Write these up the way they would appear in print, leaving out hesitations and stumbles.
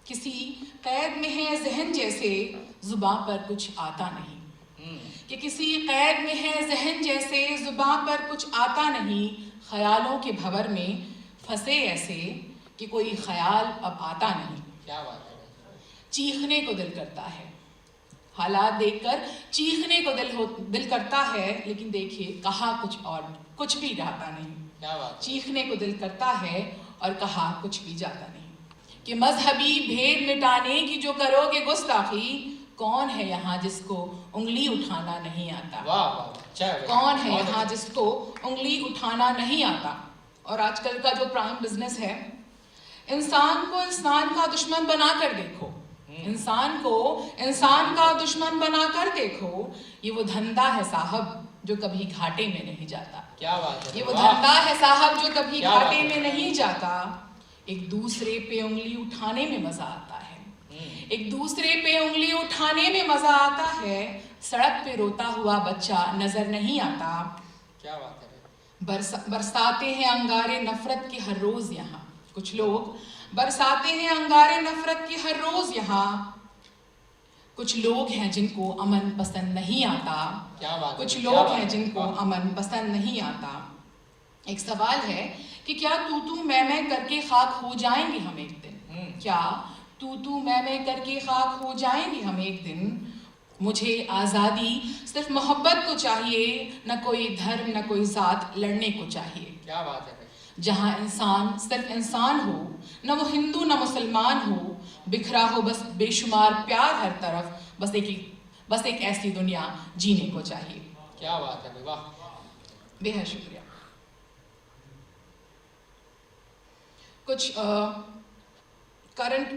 किसी कैद में है जहन जैसे जुबां पर कुछ आता नहीं, कि किसी कैद में है जहन जैसे जुबां पर कुछ आता नहीं, ख्यालों के भंवर में फंसे ऐसे कि कोई ख्याल अब आता नहीं। क्या बात है। चीखने को दिल करता है, हालात देखकर चीखने को दिल करता है, लेकिन देखिए कहा कुछ और कुछ भी जाता नहीं। क्या बात है। चीखने को दिल करता है और कहा कुछ भी जाता नहीं। कि मजहबी भेद मिटाने की जो करोगे गुस्ताखी, कौन है यहाँ जिसको उंगली उठाना नहीं आता। वाह वाह, कौन है यहाँ जिसको उंगली उठाना नहीं आता। और आजकल का जो प्राइम बिजनेस है, इंसान को इंसान का दुश्मन बनाकर देखो, इंसान को इंसान का दुश्मन बनाकर देखो, ये वो धंधा है साहब जो कभी घाटे में नहीं जाता। क्या बात है। ये वो धंधा है साहब जो कभी घाटे में नहीं जाता। एक दूसरे पे उंगली उठाने में मजा आता है, एक दूसरे पे उंगली उठाने में मजा आता है। सड़क पे रोता हुआ बच्चा नजर नहीं आता। क्या बात है। बरसाते हैं अंगारे नफरत की हर रोज यहाँ, कुछ लोग बरसाते हैं अंगारे नफरत की हर रोज यहाँ। कुछ लोग हैं जिनको अमन पसंद नहीं आता। क्या बात है। कुछ लोग हैं जिनको अमन पसंद नहीं आता। एक सवाल है कि क्या तू तू मैं करके खाक हो जाएंगे हम एक दिन। क्या तू तू मैं करके खाक हो जाएंगे हम एक दिन। मुझे आज़ादी सिर्फ मोहब्बत को चाहिए, न कोई धर्म न कोई जात लड़ने को चाहिए। क्या बात है। जहाँ इंसान सिर्फ इंसान हो, न वो हिंदू न मुसलमान हो, बिखरा हो बस बेशुमार प्यार हर तरफ, बस एक ऐसी दुनिया जीने को चाहिए। क्या बात है। वाह, बेहद शुक्रिया। कुछ करंट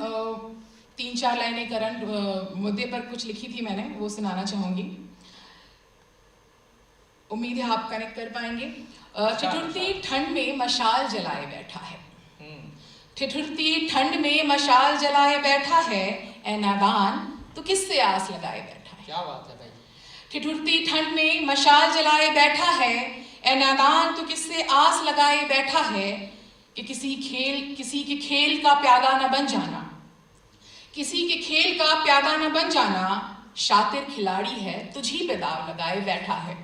3-4 लाइनें करंट मुद्दे पर कुछ लिखी थी मैंने, वो सुनाना चाहूंगी। उम्मीद है आप कनेक्ट कर पाएंगे। ठिठुरती ठंड में मशाल जलाए बैठा है, ठिठुरती ठंड में मशाल जलाए बैठा है, ए नादान तो किससे आस लगाए बैठा है। क्या बात है भाई। ठिठुरती ठंड में मशाल जलाए बैठा है, ए नादान तो किससे आस लगाए बैठा है। कि किसी के खेल का प्यादा न बन जाना, किसी के खेल का प्यादा न बन जाना। शातिर खिलाड़ी है तुझी पे दाव लगाए बैठा है।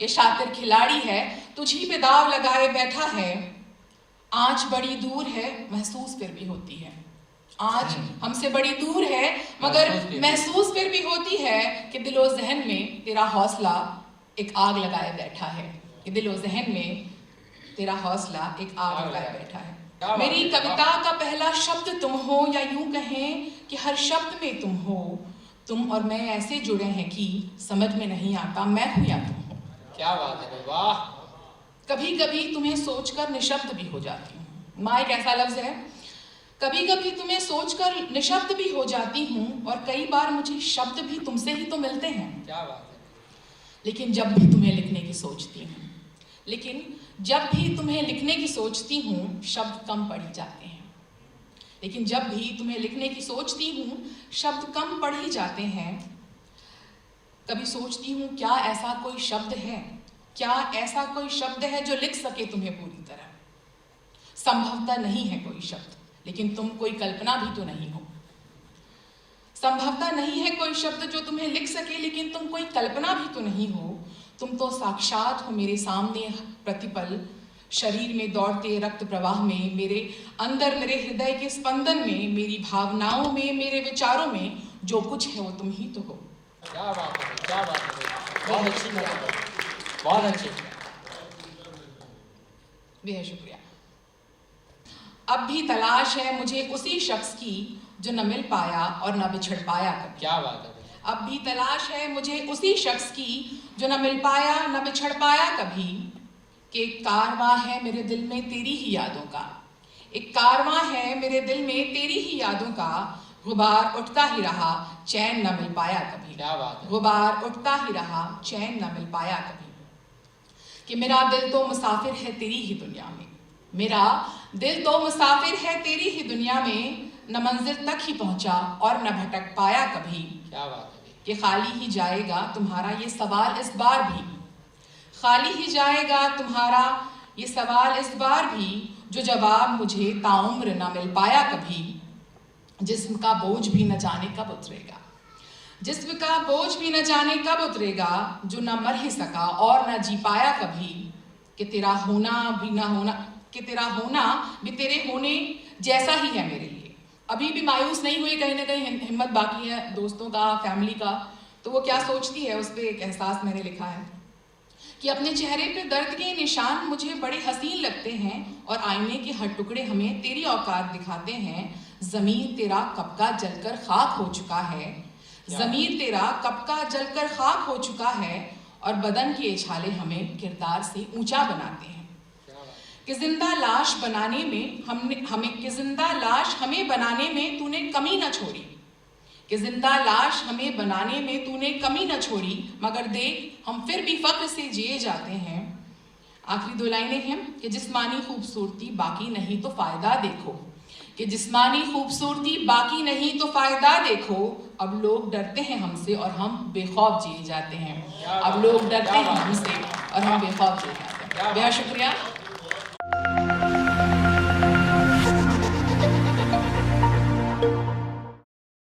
ये शातिर खिलाड़ी है तुझी पे दाव लगाए बैठा है। आँच बड़ी दूर है महसूस फिर भी होती है, आँच हमसे बड़ी दूर है मगर महसूस फिर भी होती है। कि दिलो जहन में तेरा हौसला एक आग लगाए बैठा है, कि दिलो जहन में तेरा हौसला एक आग लगाए बैठा है। मेरी कविता का पहला शब्द तुम हो, या यूं कहें कि हर शब्द में तुम हो। तुम और मैं ऐसे जुड़े हैं कि समझ में नहीं आता मैं हूं या तुम हो। क्या बात है। वाह। कभी कभी तुम्हें सोचकर निशब्द भी हो जाती हूँ। माँ एक ऐसा लफ्ज है, कभी कभी तुम्हें सोचकर निशब्द भी हो जाती हूँ, और कई बार मुझे शब्द भी तुमसे ही तो मिलते हैं। क्या बात है। लेकिन जब भी तुम्हें लिखने की सोचती हूँ, लेकिन जब भी तुम्हें लिखने की सोचती हूँ, शब्द कम पड़ ही जाते हैं। लेकिन जब भी तुम्हें लिखने की सोचती हूँ, शब्द कम पड़ ही जाते हैं। कभी सोचती हूँ क्या ऐसा कोई शब्द है, क्या ऐसा कोई शब्द है जो लिख सके तुम्हें पूरी तरह। संभवतः नहीं है कोई शब्द, लेकिन तुम कोई कल्पना भी तो नहीं हो। संभवतः नहीं है कोई शब्द जो तुम्हें लिख सके, लेकिन तुम कोई कल्पना भी तो नहीं हो। तुम तो साक्षात हो मेरे सामने प्रतिपल, शरीर में दौड़ते रक्त प्रवाह में, मेरे अंदर मेरे हृदय के स्पंदन में, मेरी भावनाओं में, मेरे विचारों में जो कुछ है वो तुम ही तो हो। क्या बात है, क्या बात है। बहुत अच्छी बात है, बहुत अच्छी। बेहद शुक्रिया। अब भी तलाश है मुझे उसी शख्स की जो न मिल पाया और न बिछड़ पाया कभी। क्या बात है। अब भी तलाश है मुझे उसी शख्स की जो न मिल पाया न बिछड़ पाया कभी। कि एक कारवां है मेरे दिल में तेरी ही यादों का, एक कारवां है मेरे दिल में तेरी ही यादों का। गुबार उठता ही रहा चैन न मिल पाया कभी। क्या बात है। गुबार उठता ही रहा चैन न मिल पाया कभी। कि मेरा दिल तो मुसाफिर है तेरी ही दुनिया में, मेरा दिल तो मुसाफिर है तेरी ही दुनिया में। न मंजिल तक ही पहुंचा और न भटक पाया कभी। क्या बात है। कि खाली ही जाएगा तुम्हारा ये सवाल इस बार भी, खाली ही जाएगा तुम्हारा ये सवाल इस बार भी, जो जवाब मुझे ताउम्र न मिल पाया कभी। जिस्म का बोझ भी न जाने कब उतरेगा, जिस्म का बोझ भी न जाने कब उतरेगा, जो न मर ही सका और न जी पाया कभी, कि तेरा होना भी ना होना, कि तेरा होना भी तेरे होने जैसा ही है मेरे लिए। अभी भी मायूस नहीं हुई, कहीं ना कहीं हिम्मत बाकी है दोस्तों का, फैमिली का। तो वो क्या सोचती है, उस पर एक एहसास मैंने लिखा है कि अपने चेहरे पे दर्द के निशान मुझे बड़े हसीन लगते हैं और आईने के हर टुकड़े हमें तेरी औकात दिखाते हैं। ज़मीन तेरा कब का जलकर खाक हो चुका है, ज़मीन तेरा कब का जलकर खाक हो चुका है, और बदन के इछाले हमें किरदार से ऊंचा बनाते हैं। कि जिंदा लाश बनाने में हमें बनाने में तूने कमी न छोड़ी, कि जिंदा लाश हमें बनाने में तूने कमी न छोड़ी, मगर देख हम फिर भी फख्र से जिए जाते हैं। आखिरी 2 लाइनें हैं कि जिस्मानी खूबसूरती बाकी नहीं तो फायदा देखो, कि जिस्मानी खूबसूरती बाकी नहीं तो फायदा देखो, अब लोग डरते हैं हमसे और हम बेखौफ जिए जाते हैं। अब लोग डरते हैं हमसे और हम बेखौफ जिए जाते हैं। बेहद शुक्रिया।